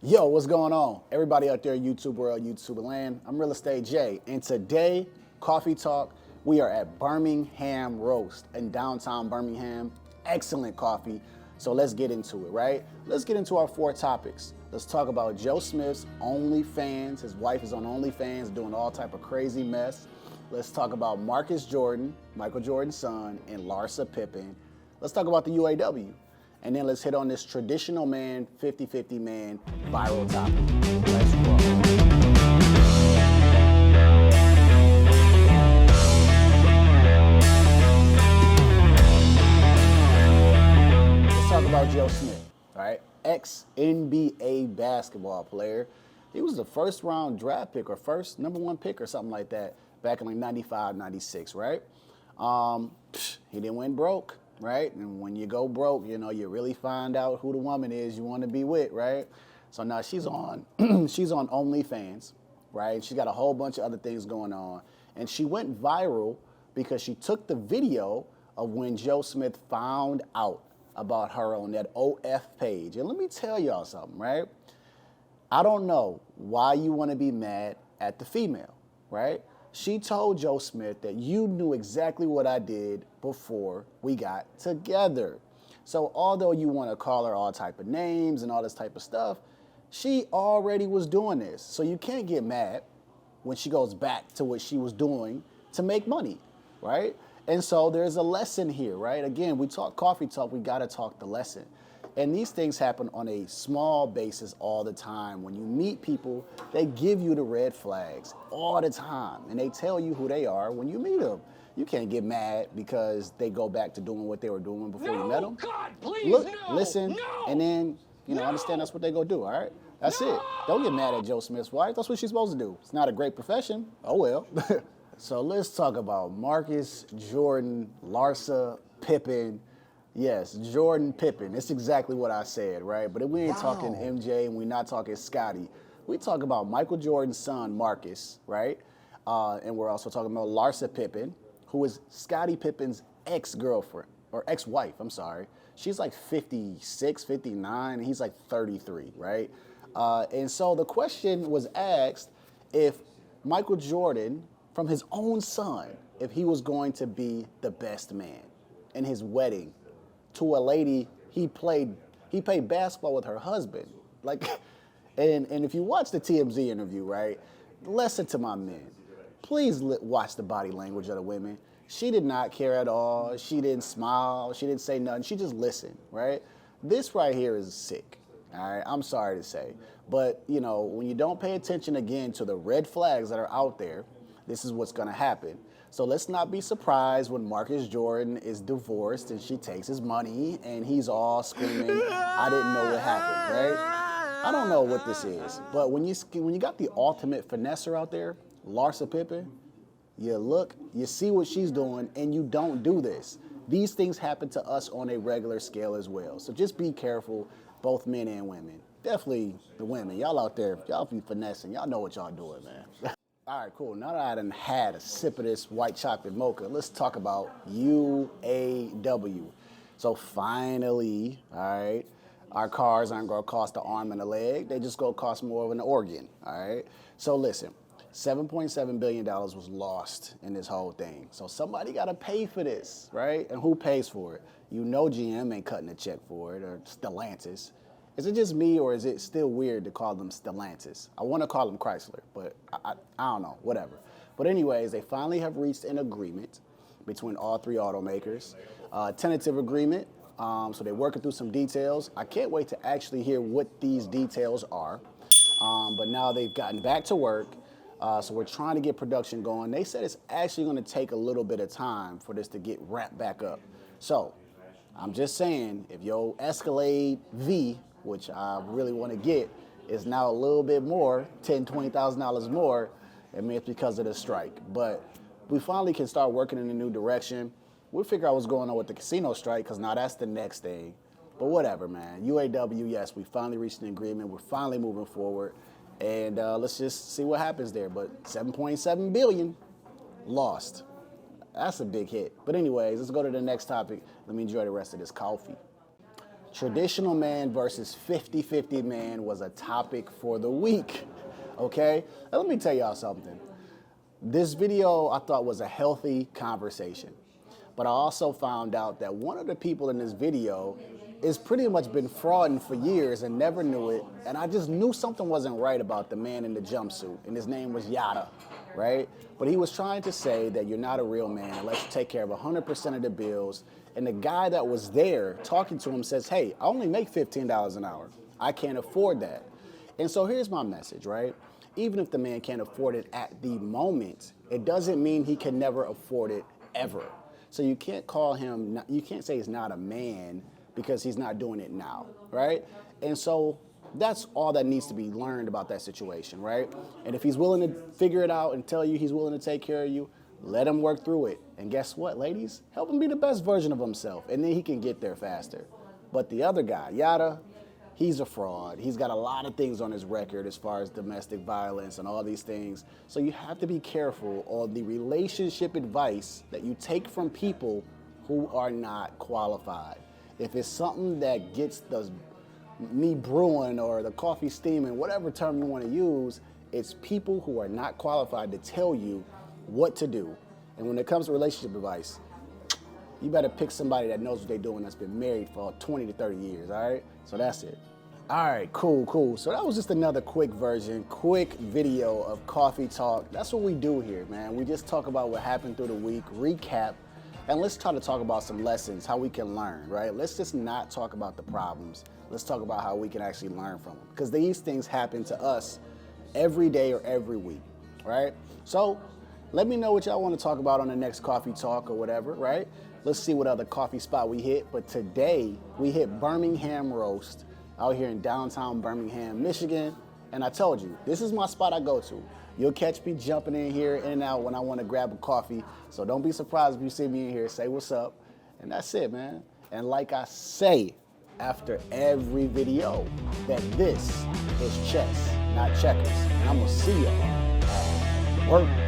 Yo, what's going on? Everybody out there, YouTube world, YouTube land. I'm Real Estate Jay, and today, Coffee Talk, we are at Birmingham Roast in downtown Birmingham. Excellent coffee. So let's get into it, right? Let's get into our 4 topics. Let's talk about Joe Smith's OnlyFans. His wife is on OnlyFans doing all type of crazy mess. Let's talk about Marcus Jordan, Michael Jordan's son, and Larsa Pippen. Let's talk about the UAW. And then let's hit on this traditional man, 50-50 man viral topic. Let's roll. Let's talk about Joe Smith, all right? Ex-NBA basketball player. He was the first round draft pick or first number 1 pick or something like that back in like 95, 96, right? He didn't win broke. Right? And when you go broke, you know, you really find out who the woman is you want to be with, right? So now she's on she's on OnlyFans, right? She got a whole bunch of other things going on. And she went viral because she took the video of when Joe Smith found out about her on that OF page. And let me tell y'all something, right? I don't know why you want to be mad at the female, right? She told Joe Smith that you knew exactly what I did before we got together. So although you want to call her all type of names and all this type of stuff, she already was doing this. So you can't get mad when she goes back to what she was doing to make money, right? And so there's a lesson here, right? Again, we talk coffee talk, we got to talk the lesson. And these things happen on a small basis all the time. When you meet people, they give you the red flags all the time. And they tell you who they are when you meet them. You can't get mad because they go back to doing what they were doing before you met them. God, please, Look, no, listen, no, and then, understand that's what they go do, all right? That's it. Don't get mad at Joe Smith's wife. That's what she's supposed to do. It's not a great profession. Oh, well. So let's talk about Marcus Jordan, Larsa Pippen. Yes, Jordan Pippen. That's exactly what I said, right? But we ain't talking MJ and we're not talking Scotty. We talk about Michael Jordan's son, Marcus, right? And we're also talking about Larsa Pippen, who is Scottie Pippen's ex-girlfriend, or ex-wife, I'm sorry. She's like 56, 59, and he's like 33, right? And so the question was asked if Michael Jordan, from his own son, if he was going to be the best man in his wedding to a lady he played basketball with her husband. Like, and if you watch the TMZ interview, right, listen to my men. Please watch the body language of the women. She did not care at all. She didn't smile. She didn't say nothing. She just listened, right? This right here is sick, all right? I'm sorry to say. But, you know, when you don't pay attention again to the red flags that are out there, this is what's going to happen. So let's not be surprised when Marcus Jordan is divorced and she takes his money and he's all screaming, I didn't know what happened, right? I don't know what this is, but when you got the ultimate finesser out there, Larsa Pippen, you look, you see what she's doing, and you don't do this. These things happen to us on a regular scale as well. So just be careful, both men and women. Definitely the women. Y'all out there, y'all be finessing. Y'all know what y'all doing, man. All right, cool. Now that I done had a sip of this white chocolate mocha, let's talk about UAW. So finally, all right, our cars aren't going to cost an arm and a leg. They just going to cost more of an organ, all right? So listen, $7.7 billion was lost in this whole thing. So somebody got to pay for this, right? And who pays for it? You know GM ain't cutting a check for it, or Stellantis. Is it just me, or is it still weird to call them Stellantis? I want to call them Chrysler, but I don't know, whatever. But anyways, they finally have reached an agreement between all 3 automakers, tentative agreement. So they're working through some details. I can't wait to actually hear what these details are. But now they've gotten back to work. So we're trying to get production going. They said it's actually going to take a little bit of time for this to get ramped back up. So I'm just saying, if your Escalade V, which I really want to get, is now a little bit more, $10,000, $20,000 more, I mean, it's because of the strike. But we finally can start working in a new direction. We'll figure out what's going on with the casino strike, because now that's the next thing. But whatever, man. UAW, yes, we finally reached an agreement. We're finally moving forward. And let's just see what happens there. But $7.7 billion lost. That's a big hit. But anyways, let's go to the next topic. Let me enjoy the rest of this coffee. Traditional man versus 50-50 man was a topic for the week, okay? Now, let me tell y'all something. This video I thought was a healthy conversation, but I also found out that one of the people in this video is pretty much been frauding for years and never knew it, and I just knew something wasn't right about the man in the jumpsuit, and his name was Yada, right? But he was trying to say that you're not a real man unless you take care of 100% of the bills, and the guy that was there talking to him says, hey, I only make $15 an hour. I can't afford that. And so here's my message, right? Even if the man can't afford it at the moment, it doesn't mean he can never afford it ever. So you can't call him, you can't say he's not a man because he's not doing it now, right? And so that's all that needs to be learned about that situation, right? And if he's willing to figure it out and tell you he's willing to take care of you, let him work through it. And guess what, ladies? Help him be the best version of himself, and then he can get there faster. But the other guy, Yada, he's a fraud. He's got a lot of things on his record as far as domestic violence and all these things. So you have to be careful on the relationship advice that you take from people who are not qualified. If it's something that gets the me brewing or the coffee steaming, whatever term you want to use, it's people who are not qualified to tell you what to do. And when it comes to relationship advice, you better pick somebody that knows what they're doing, that's been married for 20 to 30 years, all right? So that's it. All right, cool. So that was just another quick video of Coffee Talk. That's what we do here, man. We just talk about what happened through the week, recap, and let's try to talk about some lessons, how we can learn, right? Let's just not talk about the problems. Let's talk about how we can actually learn from them, because these things happen to us every day or every week, right? So let me know what y'all want to talk about on the next Coffee Talk or whatever, right? Let's see what other coffee spot we hit. But today we hit Birmingham Roast out here in downtown Birmingham, Michigan. And I told you, this is my spot I go to. You'll catch me jumping in here in and out when I want to grab a coffee. So don't be surprised if you see me in here, say what's up. And that's it, man. And like I say after every video, that this is chess, not checkers. And I'm going to see y'all at work.